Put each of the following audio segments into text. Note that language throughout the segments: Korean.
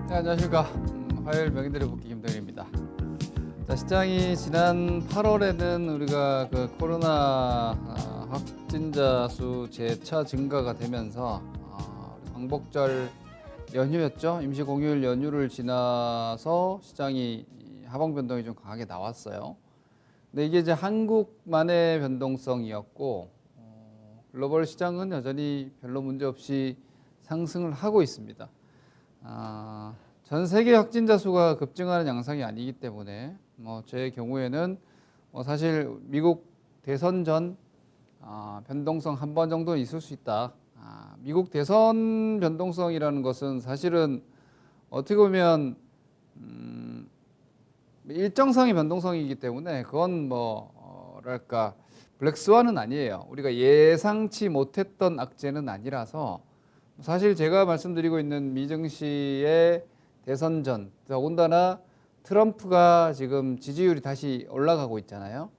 네, 안녕하십니까. 화요일 명의들의 복귀 김동현입니다. 자, 시장이 지난 8월에는 우리가 그 코로나 확진자 수 재차 증가가 되면서 광복절 연휴였죠. 임시 공휴일 연휴를 지나서 시장이 하방 변동이 좀 강하게 나왔어요. 근데 이게 이제 한국만의 변동성이었고 글로벌 시장은 여전히 별로 문제 없이 상승을 하고 있습니다. 전 세계 확진자 수가 급증하는 양상이 아니기 때문에 제 경우에는 사실 미국 대선 전 변동성 한 번 정도는 있을 수 있다. 미국 대선 변동성이라는 것은 사실은 어떻게 보면 일정상의 변동성이기 때문에 그건 뭐랄까 블랙스완은 아니에요. 우리가 예상치 못했던 악재는 아니라서 사실 제가 말씀드리고 있는 미증시의 대선 전, 더군다나 트럼프가 지금 지지율이 다시 올라가고 있잖아요.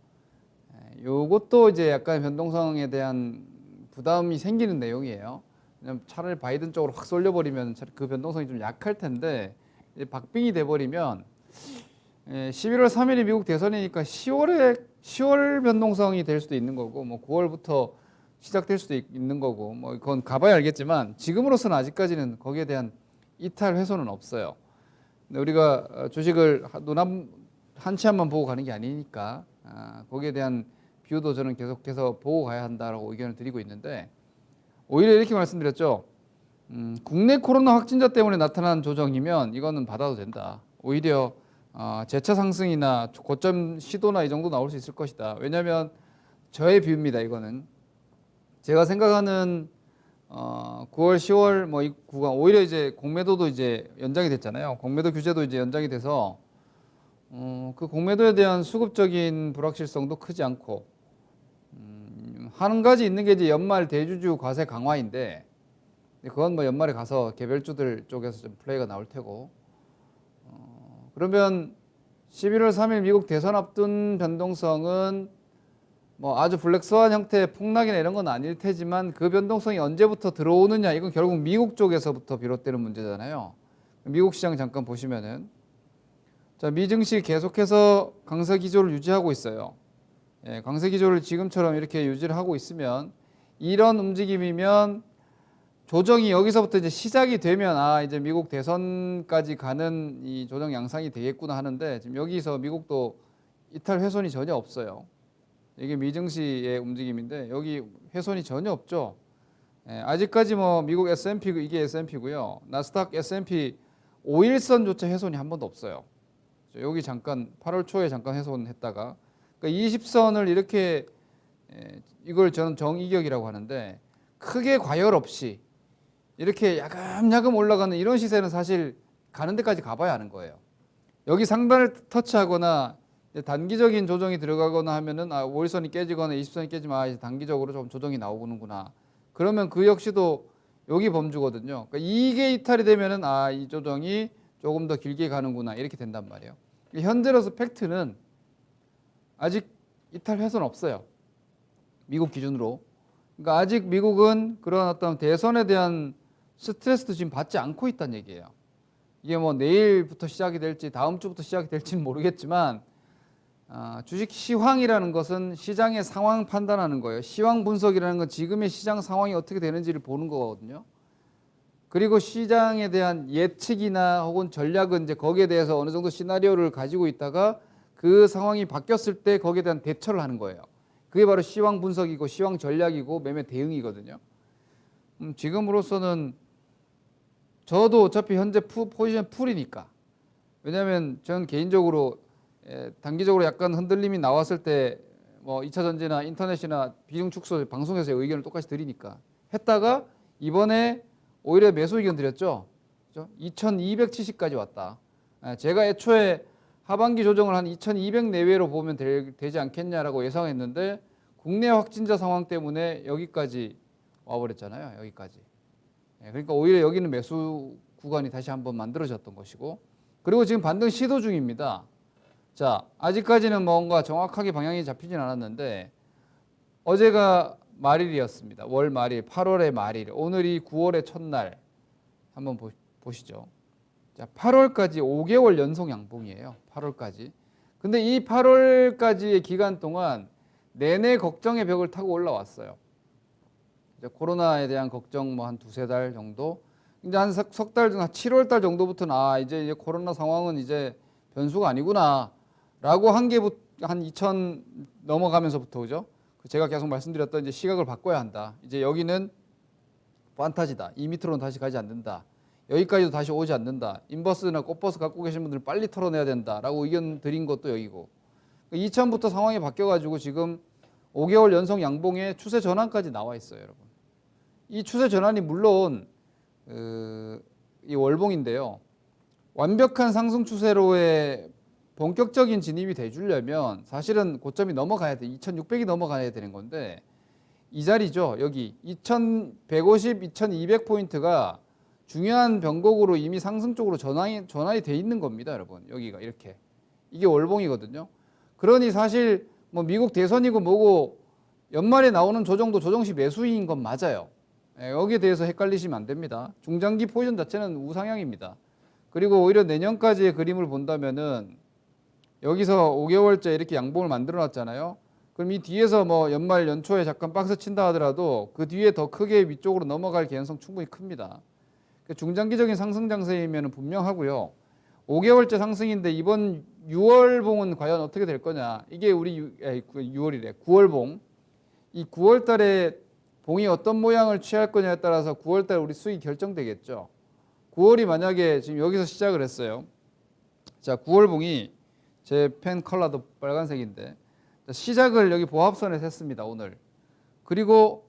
요것도 이제 약간 변동성에 대한 부담이 생기는 내용이에요. 왜냐면 차라리 바이든 쪽으로 확 쏠려버리면 그 변동성이 좀 약할 텐데 박빙이 돼버리면 11월 3일이 미국 대선이니까 10월 변동성이 될 수도 있는 거고 9월부터 시작될 수도 있는 거고 그건 가봐야 알겠지만 지금으로서는 아직까지는 거기에 대한 이탈 훼손은 없어요. 근데 우리가 주식을 한 치 앞만 보고 가는 게 아니니까 거기에 대한 뷰도 저는 계속해서 보고 가야 한다라고 의견을 드리고 있는데 오히려 이렇게 말씀드렸죠. 국내 코로나 확진자 때문에 나타난 조정이면 이거는 받아도 된다. 오히려 재차 상승이나 고점 시도나 이 정도 나올 수 있을 것이다. 왜냐하면 저의 뷰입니다. 이거는 제가 생각하는 9월, 10월 이 구간 오히려 이제 공매도도 이제 연장이 됐잖아요. 공매도 규제도 이제 연장이 돼서 그 공매도에 대한 수급적인 불확실성도 크지 않고 한 가지 있는 게 이제 연말 대주주 과세 강화인데 그건 연말에 가서 개별주들 쪽에서 좀 플레이가 나올 테고 그러면 11월 3일 미국 대선 앞둔 변동성은 아주 블랙스완 형태의 폭락이나 이런 건 아닐 테지만 그 변동성이 언제부터 들어오느냐 이건 결국 미국 쪽에서부터 비롯되는 문제잖아요. 미국 시장 잠깐 보시면은 자, 미증시 계속해서 강세 기조를 유지하고 있어요. 강세 기조를 지금처럼 이렇게 유지를 하고 있으면 이런 움직임이면 조정이 여기서부터 이제 시작이 되면 이제 미국 대선까지 가는 이 조정 양상이 되겠구나 하는데 지금 여기서 미국도 이탈 훼손이 전혀 없어요. 이게 미증시의 움직임인데 여기 훼손이 전혀 없죠. 아직까지 미국 S&P 이게 S&P고요. 나스닥 S&P 5일선조차 훼손이 한 번도 없어요. 여기 잠깐 8월 초에 잠깐 훼손했다가 그러니까 20선을 이렇게 이걸 저는 정이격이라고 하는데 크게 과열 없이 이렇게 야금야금 올라가는 이런 시세는 사실 가는 데까지 가봐야 하는 거예요. 여기 상단을 터치하거나 단기적인 조정이 들어가거나 하면은 5일선이 깨지거나 20선이 깨지면 이제 단기적으로 좀 조정이 나오는구나. 그러면 그 역시도 여기 범주거든요. 그러니까 이게 이탈이 되면은 이 조정이 조금 더 길게 가는구나 이렇게 된단 말이에요. 현재로서 팩트는 아직 이탈 훼손 없어요. 미국 기준으로. 그러니까 아직 미국은 그런 어떤 대선에 대한 스트레스도 지금 받지 않고 있다는 얘기예요. 이게 내일부터 시작이 될지 다음 주부터 시작이 될지는 모르겠지만 주식 시황이라는 것은 시장의 상황 판단하는 거예요. 시황 분석이라는 건 지금의 시장 상황이 어떻게 되는지를 보는 거거든요. 그리고 시장에 대한 예측이나 혹은 전략은 이제 거기에 대해서 어느 정도 시나리오를 가지고 있다가 그 상황이 바뀌었을 때 거기에 대한 대처를 하는 거예요. 그게 바로 시황 분석이고 시황 전략이고 매매 대응이거든요. 지금으로서는 저도 어차피 현재 포지션 풀이니까. 왜냐하면 저는 개인적으로 단기적으로 약간 흔들림이 나왔을 때 2차 전지나 인터넷이나 비중 축소 방송에서 의견을 똑같이 드리니까 했다가 이번에 오히려 매수 의견 드렸죠. 2270까지 왔다. 제가 애초에 하반기 조정을 한 2200 내외로 보면 되지 않겠냐라고 예상했는데 국내 확진자 상황 때문에 여기까지 와버렸잖아요. 여기까지. 그러니까 오히려 여기는 매수 구간이 다시 한번 만들어졌던 것이고 그리고 지금 반등 시도 중입니다. 자, 아직까지는 뭔가 정확하게 방향이 잡히진 않았는데 어제가 말일이었습니다. 월 말일, 8월의 말일. 오늘이 9월의 첫날. 한번 보시죠. 자, 8월까지 5개월 연속 양봉이에요. 8월까지. 근데 이 8월까지의 기간 동안 내내 걱정의 벽을 타고 올라왔어요. 이제 코로나에 대한 걱정 뭐 한 두세 달 정도. 이제 한 석 달 중, 한 7월 달 정도부터는 이제 코로나 상황은 이제 변수가 아니구나라고 한 게 한 2000 넘어가면서부터 그죠? 제가 계속 말씀드렸던 이제 시각을 바꿔야 한다. 이제 여기는 판타지다. 이 밑으로는 다시 가지 않는다. 여기까지도 다시 오지 않는다. 인버스나 꽃버스 갖고 계신 분들 빨리 털어내야 된다라고 의견 드린 것도 여기고. 2000부터 상황이 바뀌어가지고 지금 5개월 연속 양봉에 추세 전환까지 나와 있어요, 여러분. 이 추세 전환이 물론 이 월봉인데요. 완벽한 상승 추세로의 본격적인 진입이 돼주려면 사실은 고점이 넘어가야 돼. 2600이 넘어가야 되는 건데 이 자리죠. 여기 2150, 2200포인트가 중요한 변곡으로 이미 상승 쪽으로 전환이 돼 있는 겁니다, 여러분. 여기가 이렇게. 이게 월봉이거든요. 그러니 사실 뭐 미국 대선이고 뭐고 연말에 나오는 조정도 조정시 매수인 건 맞아요. 여기에 대해서 헷갈리시면 안 됩니다. 중장기 포지션 자체는 우상향입니다. 그리고 오히려 내년까지의 그림을 본다면은 여기서 5개월째 이렇게 양봉을 만들어 놨잖아요. 그럼 이 뒤에서 뭐 연말 연초에 잠깐 박스 친다 하더라도 그 뒤에 더 크게 위쪽으로 넘어갈 가능성 충분히 큽니다. 중장기적인 상승 장세이면 분명하고요. 5개월째 상승인데 이번 6월봉은 과연 어떻게 될 거냐. 이게 우리 6월이래. 9월봉. 이 9월 달에 봉이 어떤 모양을 취할 거냐에 따라서 9월 달 우리 수익이 결정되겠죠. 9월이 만약에 지금 여기서 시작을 했어요. 자, 9월봉이 제 펜 컬러도 빨간색인데 시작을 여기 보합선에서 했습니다, 오늘. 그리고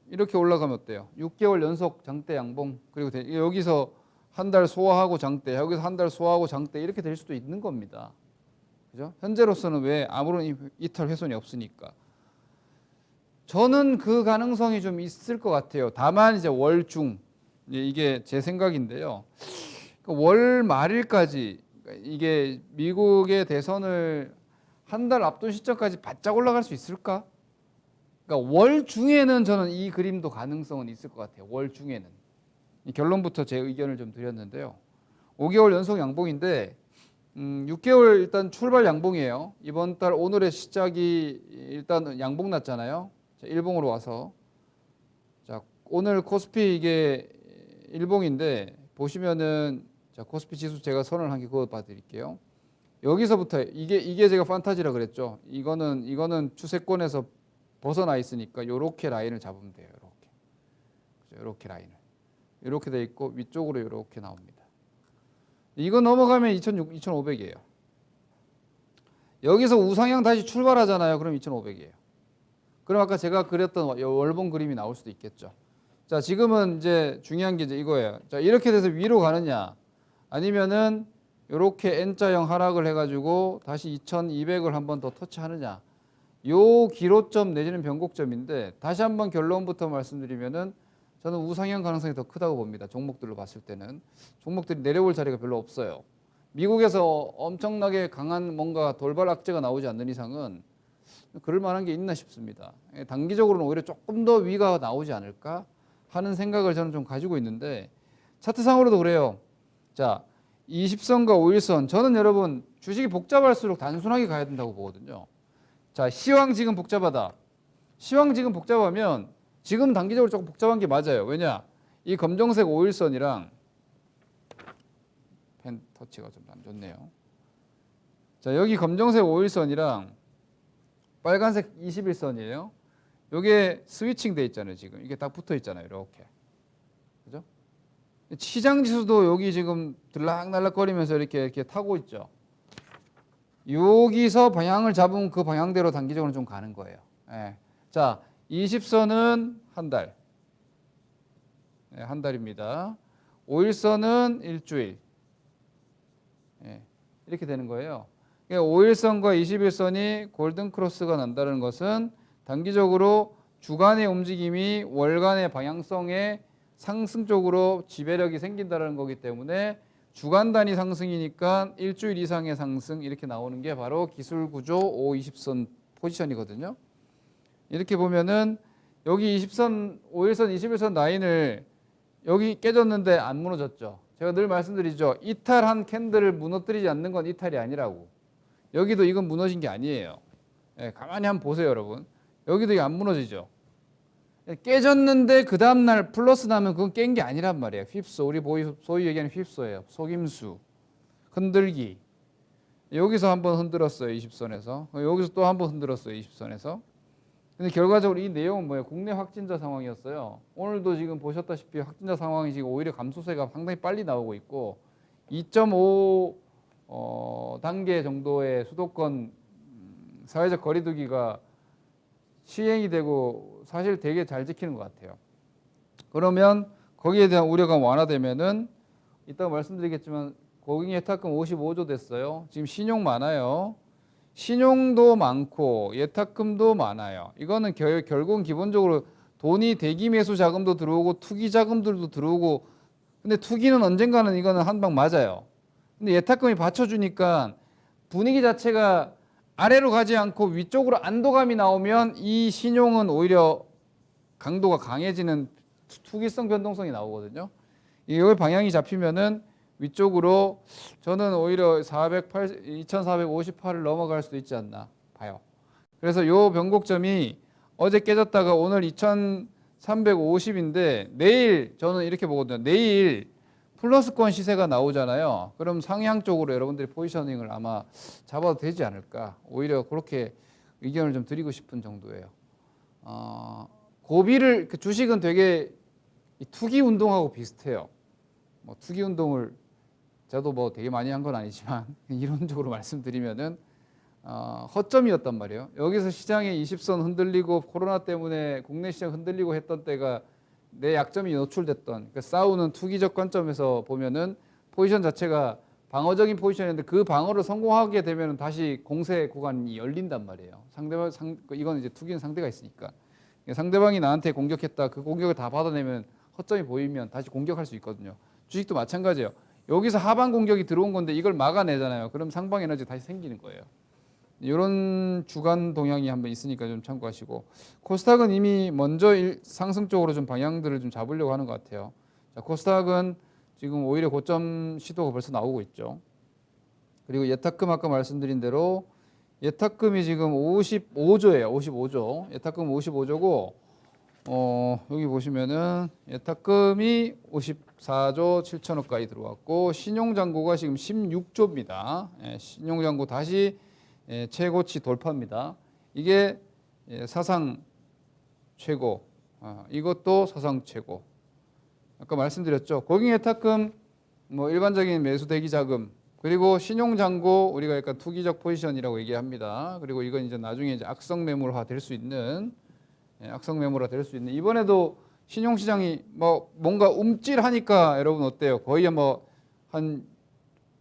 이렇게 올라가면 어때요? 6개월 연속 장대 양봉. 그리고 여기서 한 달 소화하고 장대, 여기서 한 달 소화하고 장대 이렇게 될 수도 있는 겁니다. 그죠? 현재로서는 왜 아무런 이탈 훼손이 없으니까. 저는 그 가능성이 좀 있을 것 같아요. 다만 이제 월중 이게 제 생각인데요. 월 말일까지 이게 미국의 대선을 한 달 앞둔 시점까지 바짝 올라갈 수 있을까? 그러니까 월 중에는 저는 이 그림도 가능성은 있을 것 같아요. 월 중에는. 결론부터 제 의견을 좀 드렸는데요. 5개월 연속 양봉인데 6개월 일단 출발 양봉이에요. 이번 달 오늘의 시작이 일단 양봉 났잖아요. 자, 일봉으로 와서 자, 오늘 코스피 이게 일봉인데 보시면은 자, 코스피 지수 제가 선을 한 개 그거 봐드릴게요. 여기서부터 이게 제가 판타지라 그랬죠. 이거는 추세권에서 벗어나 있으니까 이렇게 라인을 잡으면 돼요. 이렇게. 그죠? 이렇게 라인을. 이렇게 돼 있고 위쪽으로 이렇게 나옵니다. 이거 넘어가면 2500이에요. 여기서 우상향 다시 출발하잖아요. 그럼 2500이에요. 그럼 아까 제가 그렸던 월봉 그림이 나올 수도 있겠죠. 자, 지금은 이제 중요한 게 이제 이거예요. 자, 이렇게 돼서 위로 가느냐 아니면은 이렇게 N자형 하락을 해가지고 다시 2200을 한 번 더 터치하느냐. 요 기로점 내지는 변곡점인데 다시 한번 결론부터 말씀드리면은 저는 우상향 가능성이 더 크다고 봅니다. 종목들로 봤을 때는. 종목들이 내려올 자리가 별로 없어요. 미국에서 엄청나게 강한 뭔가 돌발 악재가 나오지 않는 이상은 그럴 만한 게 있나 싶습니다. 단기적으로는 오히려 조금 더 위가 나오지 않을까 하는 생각을 저는 좀 가지고 있는데 차트상으로도 그래요. 자, 20선과 5일선. 저는 여러분 주식이 복잡할수록 단순하게 가야 된다고 보거든요. 자, 시황 지금 복잡하다. 시황 지금 복잡하면 지금 단기적으로 조금 복잡한 게 맞아요. 왜냐? 이 검정색 5일선이랑 펜 터치가 좀 안 좋네요. 자, 여기 검정색 5일선이랑 빨간색 21선이에요. 요게 스위칭 돼 있잖아요, 지금. 이게 딱 붙어 있잖아요, 이렇게. 그죠? 시장 지수도 여기 지금 들락날락거리면서 이렇게 타고 있죠. 여기서 방향을 잡으면 그 방향대로 단기적으로 좀 가는 거예요. 예. 자, 20선은 한 달. 예, 한 달입니다. 5일선은 일주일. 예, 이렇게 되는 거예요. 5일선과 21선이 골든 크로스가 난다는 것은 단기적으로 주간의 움직임이 월간의 방향성에 상승 쪽으로 지배력이 생긴다는 거기 때문에 주간 단위 상승이니까 일주일 이상의 상승 이렇게 나오는 게 바로 기술구조 520선 포지션이거든요. 이렇게 보면은 여기 20선, 5일선, 21선 라인을 여기 깨졌는데 안 무너졌죠. 제가 늘 말씀드리죠. 이탈한 캔들을 무너뜨리지 않는 건 이탈이 아니라고. 여기도 이건 무너진 게 아니에요. 예, 가만히 한번 보세요, 여러분. 여기도 이게 안 무너지죠. 예, 깨졌는데 그 다음날 플러스 나면 그건 깬 게 아니란 말이에요. 휩소, 우리 소위 얘기하는 휩소예요. 속임수, 흔들기. 여기서 한번 흔들었어요, 20선에서. 여기서 또 한번 흔들었어요, 20선에서. 근데 결과적으로 이 내용은 뭐예요? 국내 확진자 상황이었어요. 오늘도 지금 보셨다시피 확진자 상황이 지금 오히려 감소세가 상당히 빨리 나오고 있고 2.5 단계 정도의 수도권 사회적 거리두기가 시행이 되고 사실 되게 잘 지키는 것 같아요. 그러면 거기에 대한 우려가 완화되면은 이따가 말씀드리겠지만 고객예탁금 55조 됐어요. 지금 신용 많아요. 신용도 많고 예탁금도 많아요. 이거는 결국은 기본적으로 돈이 대기 매수 자금도 들어오고 투기 자금들도 들어오고 근데 투기는 언젠가는 이거는 한 방 맞아요. 근데 예탁금이 받쳐주니까 분위기 자체가 아래로 가지 않고 위쪽으로 안도감이 나오면 이 신용은 오히려 강도가 강해지는 투기성 변동성이 나오거든요. 이걸 방향이 잡히면은 위쪽으로 저는 오히려 2458을 넘어갈 수도 있지 않나 봐요. 그래서 요 변곡점이 어제 깨졌다가 오늘 2350인데 내일 저는 이렇게 보거든요. 내일 플러스권 시세가 나오잖아요. 그럼 상향 쪽으로 여러분들이 포지셔닝을 아마 잡아도 되지 않을까. 오히려 그렇게 의견을 좀 드리고 싶은 정도예요. 고비를 주식은 되게 투기 운동하고 비슷해요. 뭐 투기 운동을 저도 뭐 되게 많이 한 건 아니지만 이론적으로 말씀드리면은 허점이었단 말이에요. 여기서 시장의 20선 흔들리고 코로나 때문에 국내 시장 흔들리고 했던 때가 내 약점이 노출됐던 그러니까 싸우는 투기적 관점에서 보면은 포지션 자체가 방어적인 포지션인데 그 방어를 성공하게 되면은 다시 공세 구간이 열린단 말이에요. 이건 이제 투기는 상대가 있으니까 상대방이 나한테 공격했다 그 공격을 다 받아내면 허점이 보이면 다시 공격할 수 있거든요. 주식도 마찬가지예요. 여기서 하방 공격이 들어온 건데 이걸 막아내잖아요. 그럼 상방 에너지 다시 생기는 거예요. 이런 주간 동향이 한번 있으니까 좀 참고하시고 코스닥은 이미 먼저 상승 쪽으로 좀 방향들을 좀 잡으려고 하는 것 같아요. 자, 코스닥은 지금 오히려 고점 시도가 벌써 나오고 있죠. 그리고 예탁금 아까 말씀드린 대로 예탁금이 지금 55조예요. 55조. 예탁금 55조고 여기 보시면은 예탁금이 54조 7천억까지 들어왔고 신용잔고가 지금 16조입니다. 예, 신용잔고 다시 최고치 돌파입니다. 이게 사상 최고, 이것도 사상 최고. 아까 말씀드렸죠. 고객예탁금, 뭐 일반적인 매수 대기 자금, 그리고 신용잔고 우리가 약간 투기적 포지션이라고 얘기합니다. 그리고 이건 이제 나중에 이제 악성 매물화 될 수 있는. 악성 매물화 될 수 있는 이번에도 신용시장이 뭐 뭔가 움찔하니까 여러분 어때요? 거의 뭐 한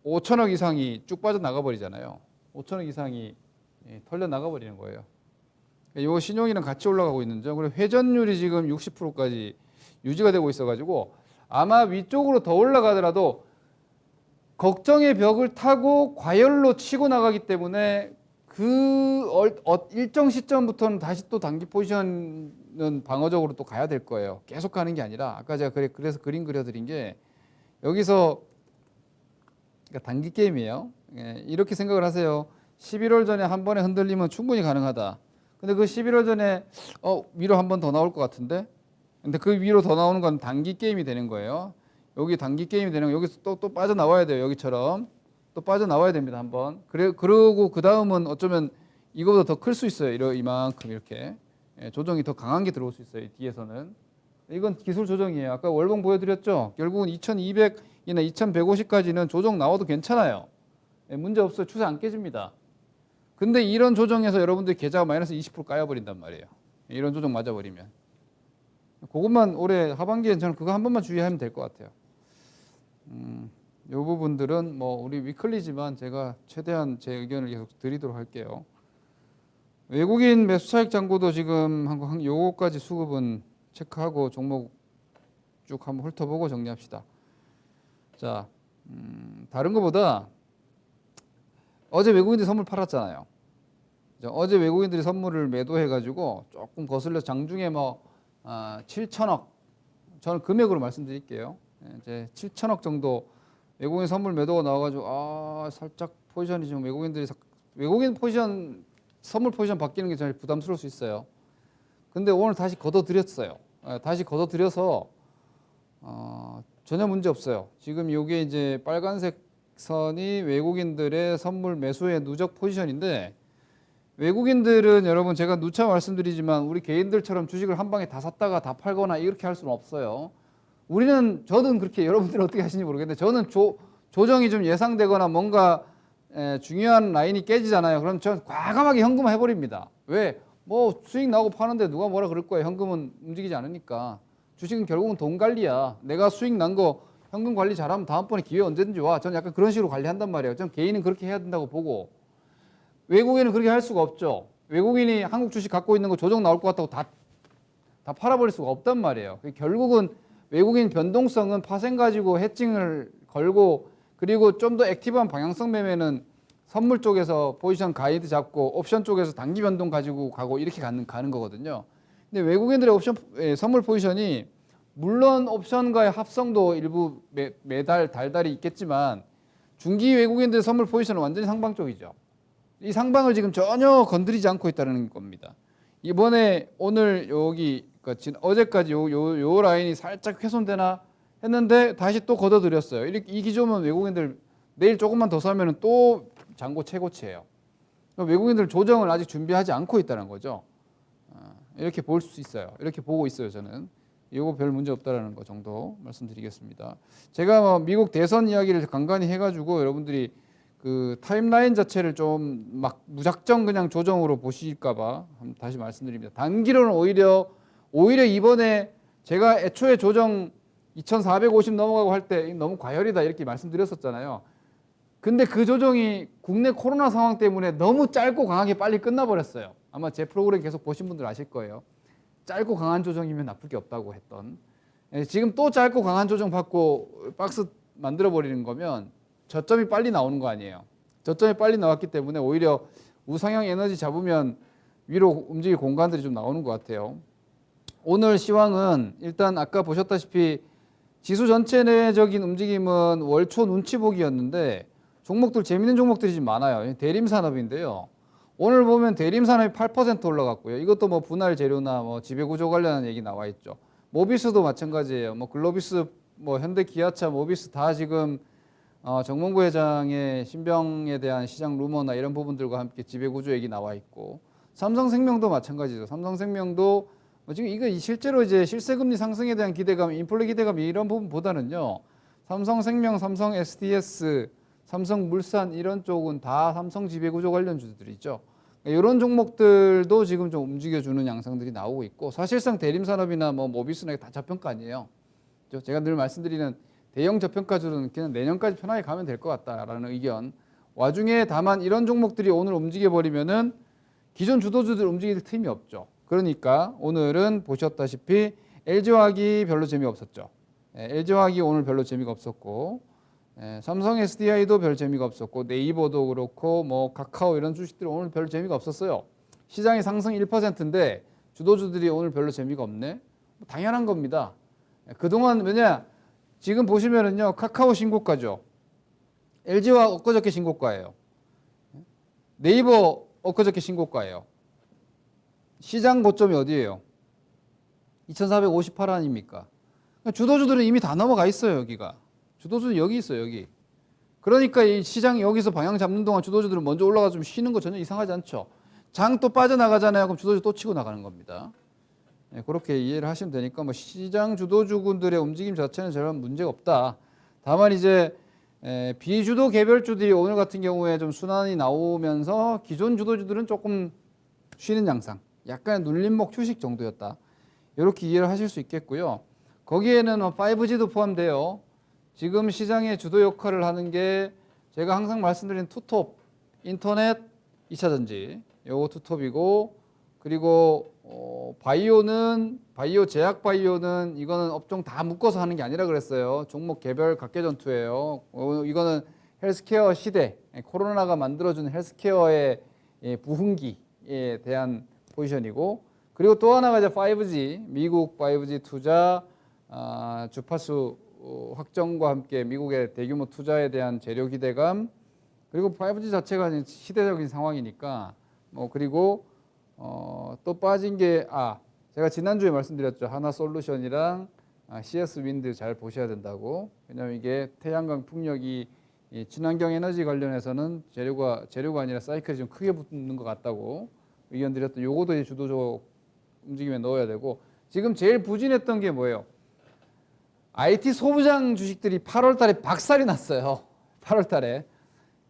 5천억 이상이 쭉 빠져나가 버리잖아요. 5천억 이상이 털려 나가 버리는 거예요. 이 신용이랑 같이 올라가고 있는 점. 그리고 회전율이 지금 60%까지 유지가 되고 있어가지고 아마 위쪽으로 더 올라가더라도 걱정의 벽을 타고 과열로 치고 나가기 때문에 그 일정 시점부터는 다시 또 단기 포지션은 방어적으로 또 가야 될 거예요. 계속 가는 게 아니라 아까 제가 그래서 그림 그려드린 게 여기서 그러니까 단기 게임이에요. 이렇게 생각을 하세요. 11월 전에 한 번에 흔들리면 충분히 가능하다. 근데 그 11월 전에 위로 한 번 더 나올 것 같은데 근데 그 위로 더 나오는 건 단기 게임이 되는 거예요. 여기 단기 게임이 되는 거 여기서 또 빠져나와야 돼요. 여기처럼. 또 빠져나와야 됩니다. 한번. 그러고 그 다음은 어쩌면 이거보다 더 클 수 있어요. 이만큼 이렇게. 조정이 더 강한 게 들어올 수 있어요. 뒤에서는. 이건 기술 조정이에요. 아까 월봉 보여드렸죠. 결국은 2200이나 2150까지는 조정 나와도 괜찮아요. 문제 없어요. 추세 안 깨집니다. 근데 이런 조정에서 여러분들 계좌가 마이너스 20% 까여버린단 말이에요. 이런 조정 맞아버리면. 그것만 올해 하반기엔 저는 그거 한 번만 주의하면 될 것 같아요. 이 부분들은 뭐 우리 위클리지만 제가 최대한 제 의견을 계속 드리도록 할게요. 외국인 매수 차익 잔고도 지금 요거까지 수급은 체크하고 종목 쭉 한번 훑어보고 정리합시다. 자, 다른 것보다 어제 외국인들이 선물 팔았잖아요. 어제 외국인들이 선물을 매도해가지고 조금 거슬려 장중에 뭐 7천억 저는 금액으로 말씀드릴게요. 이제 7천억 정도 외국인 선물 매도가 나와가지고 살짝 포지션이 좀 외국인 포지션 선물 포지션 바뀌는 게 좀 부담스러울 수 있어요. 근데 오늘 다시 걷어들였어요. 다시 걷어들여서 전혀 문제 없어요. 지금 이게 이제 빨간색 선이 외국인들의 선물 매수의 누적 포지션인데, 외국인들은 여러분 제가 누차 말씀드리지만 우리 개인들처럼 주식을 한 방에 다 샀다가 다 팔거나 이렇게 할 수는 없어요. 저는 그렇게, 여러분들은 어떻게 하시는지 모르겠는데 저는 조정이 좀 예상되거나 뭔가 중요한 라인이 깨지잖아요. 그럼 전 과감하게 현금화 해버립니다. 왜? 뭐 수익 나고 파는데 누가 뭐라 그럴 거예요. 현금은 움직이지 않으니까. 주식은 결국은 돈 관리야. 내가 수익 난 거 현금 관리 잘하면 다음번에 기회 언제든지 와. 저는 약간 그런 식으로 관리한단 말이에요. 전 개인은 그렇게 해야 된다고 보고, 외국인은 그렇게 할 수가 없죠. 외국인이 한국 주식 갖고 있는 거 조정 나올 것 같다고 다 팔아버릴 수가 없단 말이에요. 결국은 외국인 변동성은 파생 가지고 해칭을 걸고, 그리고 좀 더 액티브한 방향성 매매는 선물 쪽에서 포지션 가이드 잡고 옵션 쪽에서 단기 변동 가지고 가고 이렇게 가는 거거든요. 근데 외국인들의 선물 포지션이 물론 옵션과의 합성도 일부 매달 달달이 있겠지만 중기 외국인들의 선물 포지션은 완전히 상방 쪽이죠. 이 상방을 지금 전혀 건드리지 않고 있다는 겁니다. 이번에 오늘 여기 어제까지 요 라인이 살짝 훼손되나 했는데 다시 또 걷어들였어요. 이 기조면 외국인들 내일 조금만 더 사면은 또 잔고 최고치예요. 외국인들 조정을 아직 준비하지 않고 있다는 거죠. 이렇게 볼 수 있어요. 이렇게 보고 있어요. 저는 이거 별 문제 없다라는 거 정도 말씀드리겠습니다. 제가 미국 대선 이야기를 간간히 해가지고 여러분들이 그 타임라인 자체를 좀 막 무작정 그냥 조정으로 보실까봐 다시 말씀드립니다. 단기로는 오히려 이번에 제가 애초에 조정 2,450 넘어가고 할 때 너무 과열이다 이렇게 말씀드렸었잖아요. 근데 그 조정이 국내 코로나 상황 때문에 너무 짧고 강하게 빨리 끝나버렸어요. 아마 제 프로그램 계속 보신 분들 아실 거예요. 짧고 강한 조정이면 나쁠 게 없다고 했던. 지금 또 짧고 강한 조정 받고 박스 만들어버리는 거면 저점이 빨리 나오는 거 아니에요. 저점이 빨리 나왔기 때문에 오히려 우상향 에너지 잡으면 위로 움직일 공간들이 좀 나오는 것 같아요. 오늘 시황은 일단 아까 보셨다시피 지수 전체 내적인 움직임은 월초 눈치 보기였는데 종목들 재밌는 종목들이 좀 많아요. 대림산업인데요. 오늘 보면 대림산업이 8% 올라갔고요. 이것도 뭐 분할 재료나 뭐 지배구조 관련한 얘기 나와 있죠. 모비스도 마찬가지예요. 뭐 글로비스, 뭐 현대기아차, 모비스 다 지금 정몽구 회장의 신병에 대한 시장 루머나 이런 부분들과 함께 지배구조 얘기 나와 있고, 삼성생명도 마찬가지죠. 삼성생명도 지금 이거 실제로 이제 실세금리 상승에 대한 기대감, 인플레 기대감 이런 부분보다는요, 삼성생명, 삼성 SDS, 삼성물산 이런 쪽은 다 삼성 지배구조 관련주들이죠. 이런 종목들도 지금 좀 움직여주는 양상들이 나오고 있고, 사실상 대림산업이나 뭐 모비스나 다 저평가 아니에요. 제가 늘 말씀드리는 대형 저평가주는 그냥 내년까지 편하게 가면 될 것 같다라는 의견. 와중에 다만 이런 종목들이 오늘 움직여버리면은 기존 주도주들 움직일 틈이 없죠. 그러니까 오늘은 보셨다시피 LG화학이 별로 재미없었죠. LG화학이 오늘 별로 재미가 없었고, 삼성 SDI도 별 재미가 없었고, 네이버도 그렇고 뭐 카카오 이런 주식들이 오늘 별 재미가 없었어요. 시장이 상승 1%인데 주도주들이 오늘 별로 재미가 없네. 당연한 겁니다. 그동안 왜냐 지금 보시면은요, 카카오 신고가죠. LG화학 엊그저께 신고가예요. 네이버 엊그저께 신고가예요. 시장 고점이 어디예요? 2,458 아닙니까? 주도주들은 이미 다 넘어가 있어요. 여기가. 주도주는 여기 있어요. 여기. 그러니까 이 시장 여기서 방향 잡는 동안 주도주들은 먼저 올라가 좀 쉬는 거 전혀 이상하지 않죠. 장 또 빠져나가잖아요. 그럼 주도주 또 치고 나가는 겁니다. 그렇게 이해를 하시면 되니까 뭐 시장 주도주군들의 움직임 자체는 저런 문제가 없다. 다만 이제 비주도 개별주들이 오늘 같은 경우에 좀 순환이 나오면서 기존 주도주들은 조금 쉬는 양상, 약간 눌림목 휴식 정도였다. 이렇게 이해를 하실 수 있겠고요. 거기에는 5G도 포함돼요. 지금 시장의 주도 역할을 하는 게 제가 항상 말씀드린 투톱, 인터넷, 2차 전지, 요거 투톱이고, 그리고 바이오 제약 바이오는 이거는 업종 다 묶어서 하는 게 아니라 그랬어요. 종목 개별 각계전투예요. 이거는 헬스케어 시대, 코로나가 만들어준 헬스케어의 부흥기에 대한 포지션이고, 그리고 또 하나가 이제 5G, 미국 5G 투자 주파수 확정과 함께 미국의 대규모 투자에 대한 재료 기대감, 그리고 5G 자체가 이제 시대적인 상황이니까 그리고 또 빠진 게 제가 지난주에 말씀드렸죠. 하나솔루션이랑 CS 윈드 잘 보셔야 된다고. 왜냐하면 이게 태양광 풍력이 이 친환경 에너지 관련해서는 재료가 아니라 사이클이 좀 크게 붙는 것 같다고 의견 드렸던 요거도 이제 주도적 움직임에 넣어야 되고, 지금 제일 부진했던 게 뭐예요? IT 소부장 주식들이 8월 달에 박살이 났어요. 8월 달에.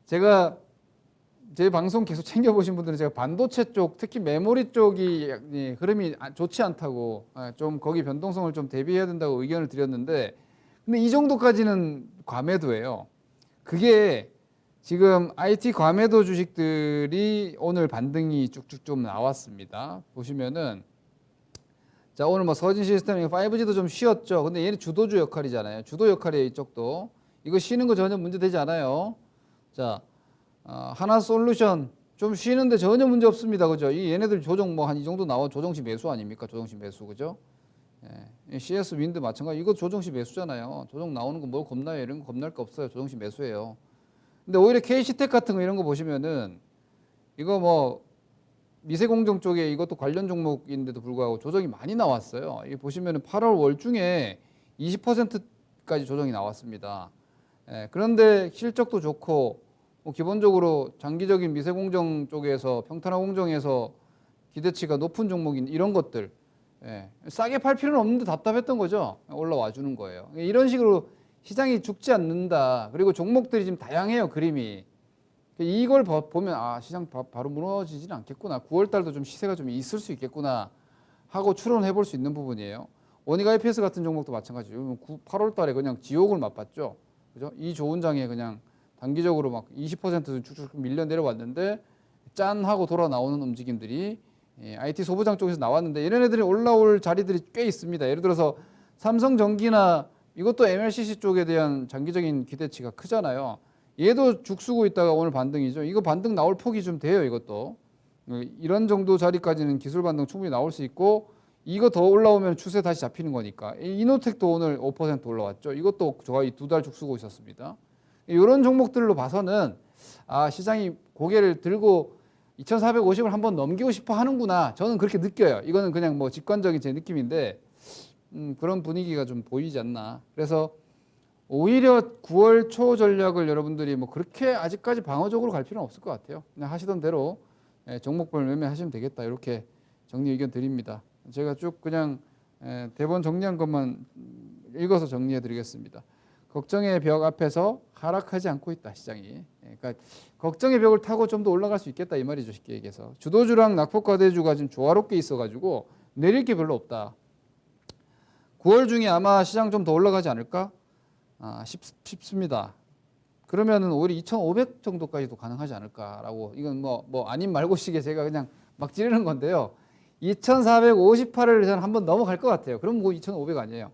제가 제 방송 계속 챙겨보신 분들은 제가 반도체 쪽, 특히 메모리 쪽이 흐름이 좋지 않다고, 좀 거기 변동성을 좀 대비해야 된다고 의견을 드렸는데, 근데 이 정도까지는 과매도예요. 그게 지금 IT 과매도 주식들이 오늘 반등이 쭉쭉 좀 나왔습니다. 보시면은 자, 오늘 뭐 서진 시스템 5G도 좀 쉬었죠. 근데 얘는 주도주 역할이잖아요. 주도 역할이에요, 이쪽도. 이거 쉬는 거 전혀 문제 되지 않아요. 자, 하나솔루션 좀 쉬는데 전혀 문제 없습니다. 그죠? 얘네들 조정 뭐 한 이 정도 나와 조정시 매수 아닙니까? 조정시 매수. 그죠? 예. CS 윈드 마찬가지. 이거 조정시 매수잖아요. 조정 나오는 거 뭐 겁나요? 이런 거 겁날 거 없어요. 조정시 매수예요. 근데 오히려 KC텍 같은 거 이런 거 보시면은 이거 뭐 미세공정 쪽에 이것도 관련 종목인데도 불구하고 조정이 많이 나왔어요. 이 보시면은 8월 월 중에 20%까지 조정이 나왔습니다. 그런데 실적도 좋고 뭐 기본적으로 장기적인 미세공정 쪽에서 평탄화공정에서 기대치가 높은 종목인 이런 것들 싸게 팔 필요는 없는데 답답했던 거죠. 올라와 주는 거예요. 이런 식으로 시장이 죽지 않는다. 그리고 종목들이 지금 다양해요. 그림이. 이걸 보면 시장 바로 무너지지는 않겠구나. 9월 달도 좀 시세가 좀 있을 수 있겠구나 하고 추론해 볼 수 있는 부분이에요. 원익 IPS 같은 종목도 마찬가지예요. 8월 달에 그냥 지옥을 맛봤죠. 그죠? 이 좋은 장에 그냥 단기적으로 막 20% 쭉쭉 밀려 내려왔는데 짠 하고 돌아 나오는 움직임들이 IT 소부장 쪽에서 나왔는데 이런 애들이 올라올 자리들이 꽤 있습니다. 예를 들어서 삼성전기나 이것도 MLCC 쪽에 대한 장기적인 기대치가 크잖아요. 얘도 죽쓰고 있다가 오늘 반등이죠. 이거 반등 나올 폭이 좀 돼요. 이것도 이런 정도 자리까지는 기술 반등 충분히 나올 수 있고, 이거 더 올라오면 추세 다시 잡히는 거니까. 이노텍도 오늘 5% 올라왔죠. 이것도 거의 2달 죽쓰고 있었습니다. 이런 종목들로 봐서는 시장이 고개를 들고 2450을 한번 넘기고 싶어 하는구나. 저는 그렇게 느껴요. 이거는 그냥 뭐 직관적인 제 느낌인데 그런 분위기가 좀 보이지 않나. 그래서 오히려 9월 초 전략을 여러분들이 뭐 그렇게 아직까지 방어적으로 갈 필요는 없을 것 같아요. 그냥 하시던 대로 종목별 매매하시면 되겠다. 이렇게 정리 의견 드립니다. 제가 쭉 그냥 대본 정리한 것만 읽어서 정리해 드리겠습니다. 걱정의 벽 앞에서 하락하지 않고 있다, 시장이. 그러니까 걱정의 벽을 타고 좀 더 올라갈 수 있겠다 이 말이죠, 쉽게 얘기해서. 주도주랑 낙폭과대주가 지금 조화롭게 있어가지고 내릴 게 별로 없다. 9월 중에 아마 시장 좀 더 올라가지 않을까 싶습니다. 그러면은 오히려 2,500 정도까지도 가능하지 않을까라고. 이건 뭐 아닌 말고식에 제가 그냥 막 지르는 건데요. 2,458을 저는 한번 넘어갈 것 같아요. 그럼 뭐 2,500 아니에요.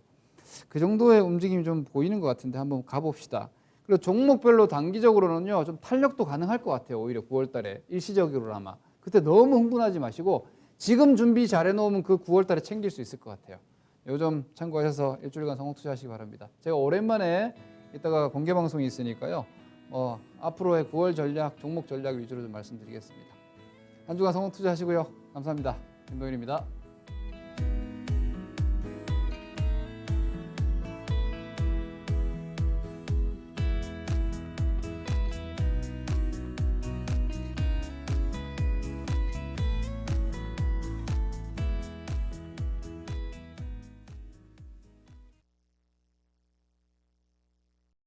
그 정도의 움직임이 좀 보이는 것 같은데 한번 가봅시다. 그리고 종목별로 단기적으로는요, 좀 탄력도 가능할 것 같아요. 오히려 9월 달에 일시적으로 아마. 그때 너무 흥분하지 마시고 지금 준비 잘 해놓으면 그 9월 달에 챙길 수 있을 것 같아요. 요 점 참고하셔서 일주일간 성공 투자하시기 바랍니다. 제가 오랜만에 이따가 공개 방송이 있으니까요. 앞으로의 9월 전략, 종목 전략 위주로 좀 말씀드리겠습니다. 한 주간 성공 투자하시고요. 감사합니다. 김동일입니다.